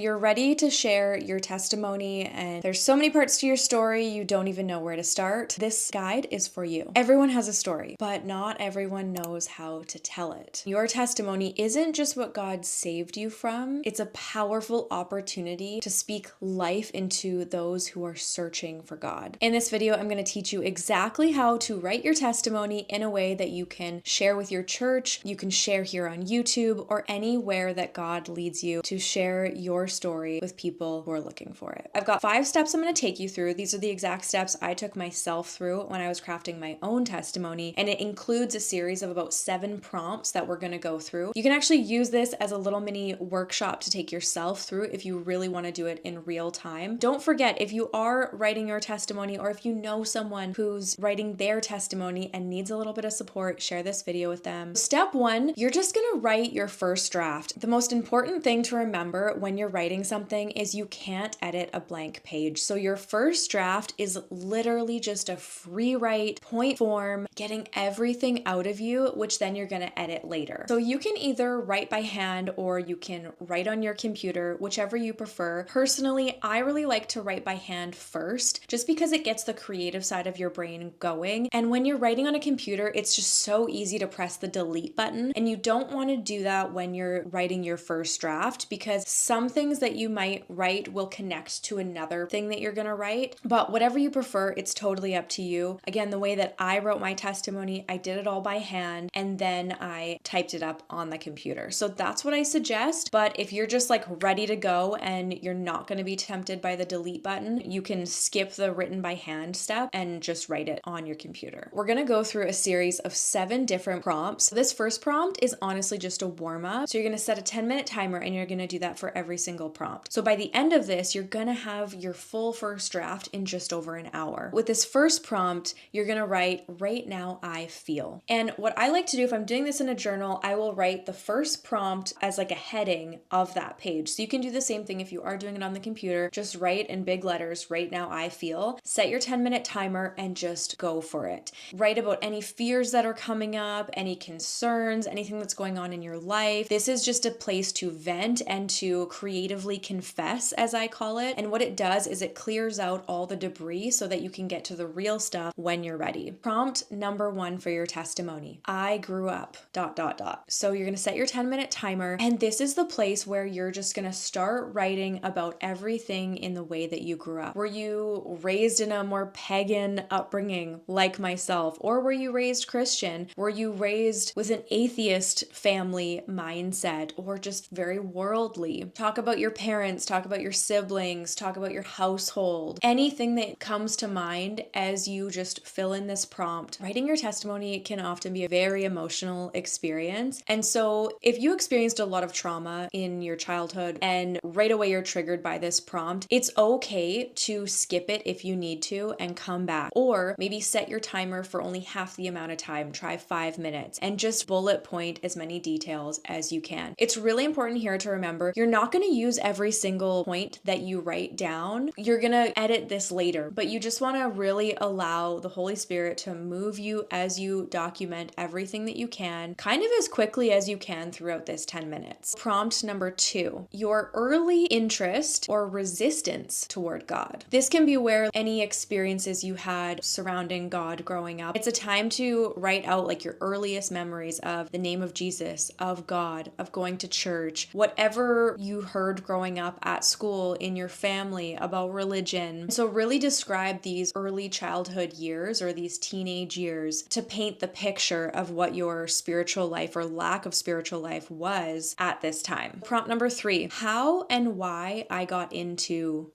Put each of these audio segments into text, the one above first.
You're ready to share your testimony, and there's so many parts to your story you don't even know where to start. This guide is for you. Everyone has a story, but not everyone knows how to tell it. Your testimony isn't just what God saved you from, it's a powerful opportunity to speak life into those who are searching for God. In this video, I'm going to teach you exactly how to write your testimony in a way that you can share with your church, you can share here on YouTube, or anywhere that God leads you to share your story with people who are looking for it. I've got 5 steps I'm going to take you through. These are the exact steps I took myself through when I was crafting my own testimony, and it includes a series of about 7 prompts that we're going to go through. You can actually use this as a little mini workshop to take yourself through if you really want to do it in real time. Don't forget, if you are writing your testimony, or if you know someone who's writing their testimony and needs a little bit of support, share this video with them. Step 1, you're just going to write your first draft. The most important thing to remember when you're writing something is you can't edit a blank page. So your first draft is literally just a free write, point form, getting everything out of you, which then you're going to edit later. So you can either write by hand or you can write on your computer, whichever you prefer. Personally, I really like to write by hand first, just because it gets the creative side of your brain going. And when you're writing on a computer, it's just so easy to press the delete button. And you don't want to do that when you're writing your first draft, because some things that you might write will connect to another thing that you're going to write. But whatever you prefer, it's totally up to you. Again, the way that I wrote my testimony, I did it all by hand and then I typed it up on the computer. So that's what I suggest. But if you're just like ready to go and you're not going to be tempted by the delete button, you can skip the written by hand step and just write it on your computer. We're going to go through a series of 7 different prompts. This first prompt is honestly just a warm up. So you're going to set a 10-minute timer and you're going to do that for every single prompt. So by the end of this, you're going to have your full first draft in just over an hour. With this first prompt, you're going to write, "Right now I feel." And what I like to do if I'm doing this in a journal, I will write the first prompt as like a heading of that page. So you can do the same thing if you are doing it on the computer. Just write in big letters, "Right now I feel." Set your 10-minute timer and just go for it. Write about any fears that are coming up, any concerns, anything that's going on in your life. This is just a place to vent and to creatively confess, as I call it. And what it does is it clears out all the debris so that you can get to the real stuff when you're ready. Prompt number 1 for your testimony: "I grew up, ... So you're going to set your 10-minute timer, and this is the place where you're just going to start writing about everything in the way that you grew up. Were you raised in a more pagan upbringing like myself, or were you raised Christian? Were you raised with an atheist family mindset, or just very worldly? Talk about your parents, talk about your siblings, talk about your household. Anything that comes to mind as you just fill in this prompt. Writing your testimony can often be a very emotional experience. And so if you experienced a lot of trauma in your childhood and right away you're triggered by this prompt, it's okay to skip it if you need to and come back. Or maybe set your timer for only half the amount of time. Try 5 minutes and just bullet point as many details as you can. It's really important here to remember you're not going to use every single point that you write down. You're going to edit this later, but you just want to really allow the Holy Spirit to move you as you document everything that you can, kind of as quickly as you can throughout this 10 minutes. Prompt number 2, your early interest or resistance toward God. This can be where any experiences you had surrounding God growing up. It's a time to write out like your earliest memories of the name of Jesus, of God, of going to church, whatever you heard growing up at school, in your family, about religion. So really describe these early childhood years or these teenage years to paint the picture of what your spiritual life or lack of spiritual life was at this time. Prompt number 3, how and why I got into ...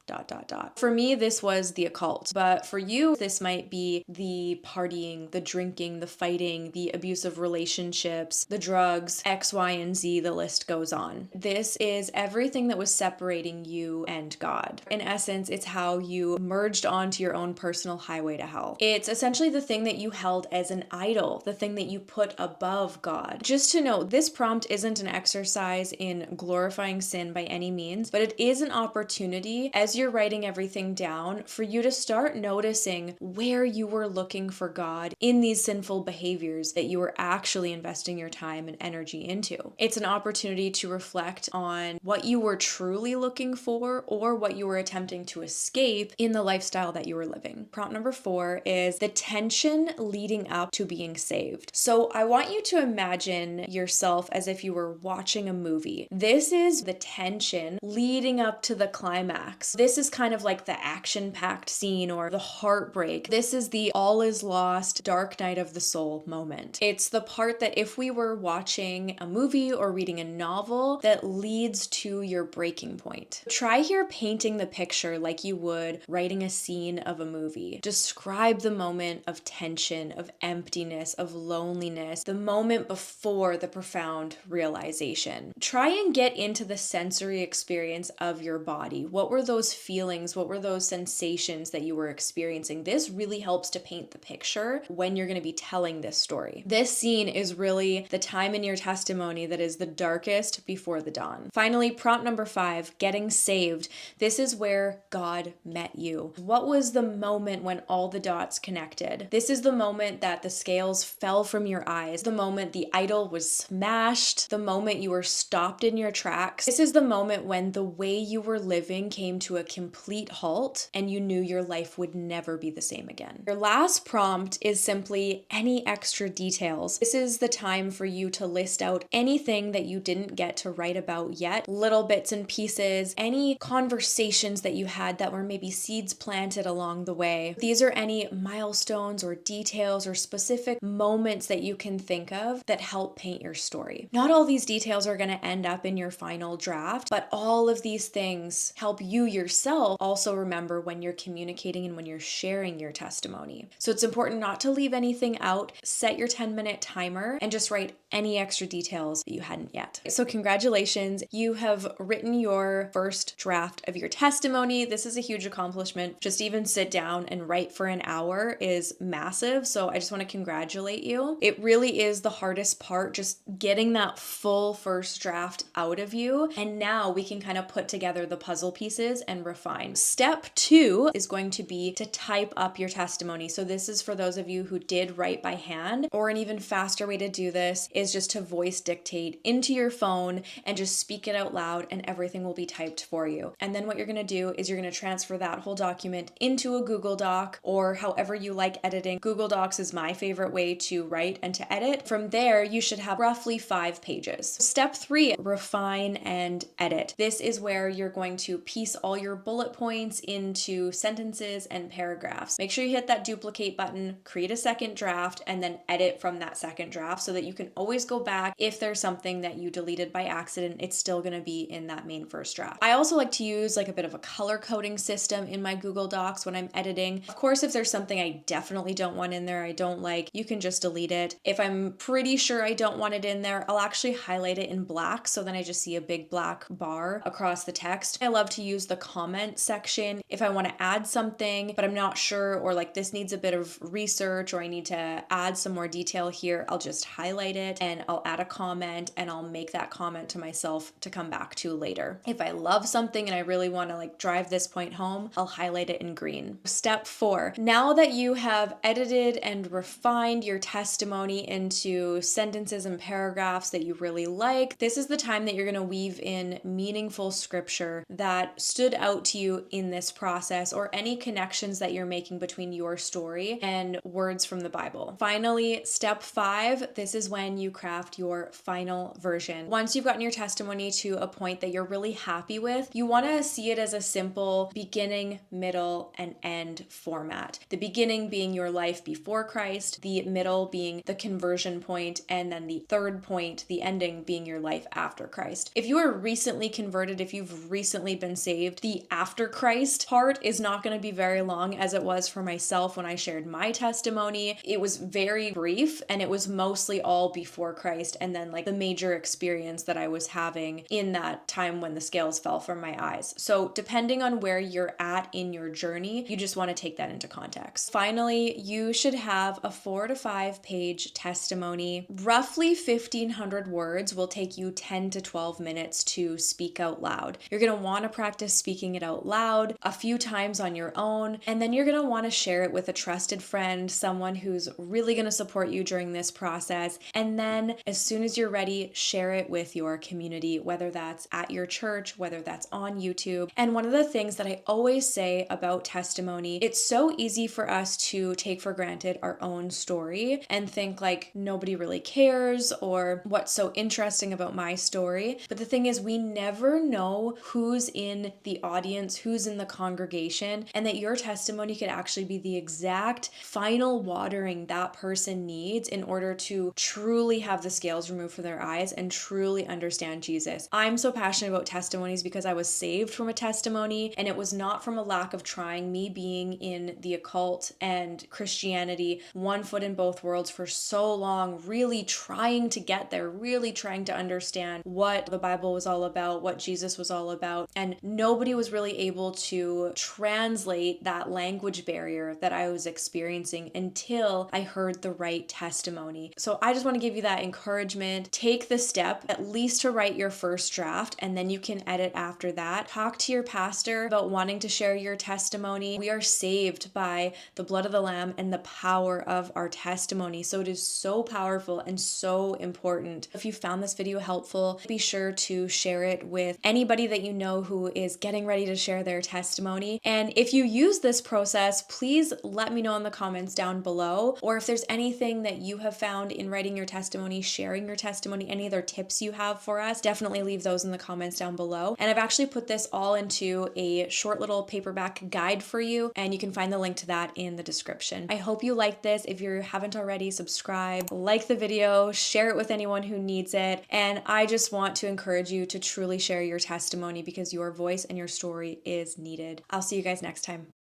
For me, this was the occult, but for you, this might be the partying, the drinking, the fighting, the abusive relationships, the drugs, X, Y, and Z, the list goes on. This is everything that was separating you and God. In essence, it's how you merged onto your own personal highway to hell. It's essentially the thing that you held as an idol, the thing that you put above God. Just to note, this prompt isn't an exercise in glorifying sin by any means, but it is an opportunity as you're writing everything down for you to start noticing where you were looking for God in these sinful behaviors that you were actually investing your time and energy into. It's an opportunity to reflect on what you were were truly looking for or what you were attempting to escape in the lifestyle that you were living. Prompt number 4 is the tension leading up to being saved. So I want you to imagine yourself as if you were watching a movie. This is the tension leading up to the climax. This is kind of like the action-packed scene or the heartbreak. This is the all is lost, dark night of the soul moment. It's the part that if we were watching a movie or reading a novel that leads to your breaking point. Try here painting the picture like you would writing a scene of a movie. Describe the moment of tension, of emptiness, of loneliness, the moment before the profound realization. Try and get into the sensory experience of your body. What were those feelings? What were those sensations that you were experiencing? This really helps to paint the picture when you're going to be telling this story. This scene is really the time in your testimony that is the darkest before the dawn. Finally, prompt number 5, getting saved. This is where God met you. What was the moment when all the dots connected? This is the moment that the scales fell from your eyes, the moment the idol was smashed, the moment you were stopped in your tracks. This is the moment when the way you were living came to a complete halt and you knew your life would never be the same again. Your last prompt is simply any extra details. This is the time for you to list out anything that you didn't get to write about yet, little bits and pieces, any conversations that you had that were maybe seeds planted along the way. These are any milestones or details or specific moments that you can think of that help paint your story. Not all these details are going to end up in your final draft, but all of these things help you yourself also remember when you're communicating and when you're sharing your testimony. So it's important not to leave anything out. Set your 10-minute timer and just write any extra details that you hadn't yet. So congratulations, you have written your first draft of your testimony. This is a huge accomplishment. Just even sit down and write for an hour is massive. So I just want to congratulate you. It really is the hardest part, just getting that full first draft out of you. And now we can kind of put together the puzzle pieces and refine. Step 2 is going to be to type up your testimony. So this is for those of you who did write by hand, or an even faster way to do this is just to voice dictate into your phone and just speak it out loud and everything will be typed for you. And then what you're going to do is you're going to transfer that whole document into a Google Doc or however you like editing. Google Docs is my favorite way to write and to edit. From there, you should have roughly 5 pages. Step 3, refine and edit. This is where you're going to piece all your bullet points into sentences and paragraphs. Make sure you hit that duplicate button, create a second draft, and then edit from that second draft so that you can always go back. If there's something that you deleted by accident, it's still going to be in that main first draft. I also like to use like a bit of a color coding system in my Google Docs when I'm editing. Of course, if there's something I definitely don't want in there, I don't like, you can just delete it. If I'm pretty sure I don't want it in there, I'll actually highlight it in black so then I just see a big black bar across the text. I love to use the comment section if I want to add something, but I'm not sure, or like this needs a bit of research, or I need to add some more detail here. I'll just highlight it and I'll add a comment and I'll make that comment to myself to come back to later. If I love something and I really want to like drive this point home, I'll highlight it in green. Step 4, now that you have edited and refined your testimony into sentences and paragraphs that you really like, this is the time that you're going to weave in meaningful scripture that stood out to you in this process, or any connections that you're making between your story and words from the Bible. Finally, step 5, this is when you craft your final version. Once you've gotten your testimony to a point that you're really happy with, you want to see it as a simple beginning, middle, and end format. The beginning being your life before Christ, the middle being the conversion point, and then the third point, the ending, being your life after Christ. If you are recently converted, if you've recently been saved, the after Christ part is not going to be very long, as it was for myself when I shared my testimony. It was very brief and it was mostly all before Christ, and then like the major experience that I was having in that time when the scales fell from my eyes. So depending on where you're at in your journey, you just want to take that into context. Finally, you should have a 4 to 5 page testimony. Roughly 1,500 words will take you 10 to 12 minutes to speak out loud. You're going to want to practice speaking it out loud a few times on your own, and then you're going to want to share it with a trusted friend, someone who's really going to support you during this process. And then as soon as you're ready, share it with your community, whether that's at your church, whether that's on YouTube. And one of the things that I always say about testimony, it's so easy for us to take for granted our own story and think like nobody really cares or what's so interesting about my story. But the thing is, we never know who's in the audience, who's in the congregation, and that your testimony could actually be the exact final watering that person needs in order to truly have the scales removed from their eyes and truly understand Jesus. I'm so passionate about testimonies because I was saved from a testimony, and it was not from a lack of trying. Me being in the occult and Christianity, one foot in both worlds for so long, really trying to get there, really trying to understand what the Bible was all about, what Jesus was all about, and nobody was really able to translate that language barrier that I was experiencing until I heard the right testimony. So I just want to give you that encouragement. Take the step at least to write your first draft, and then you can edit after that. Talk to your pastor about wanting to share your testimony. We are saved by the blood of the Lamb and the power of our testimony. So it is so powerful and so important. If you found this video helpful, be sure to share it with anybody that you know who is getting ready to share their testimony. And if you use this process, please let me know in the comments down below, or if there's anything that you have found in writing your testimony, sharing your testimony, any other tips you have for us, definitely leave those in the comments down below. And I've actually put this all into a short little paperback guide for you, and you can find the link to that in the description. I hope you like this. If you haven't already, subscribe, like the video, share it with anyone who needs it. And I just want to encourage you to truly share your testimony because your voice and your story is needed. I'll see you guys next time.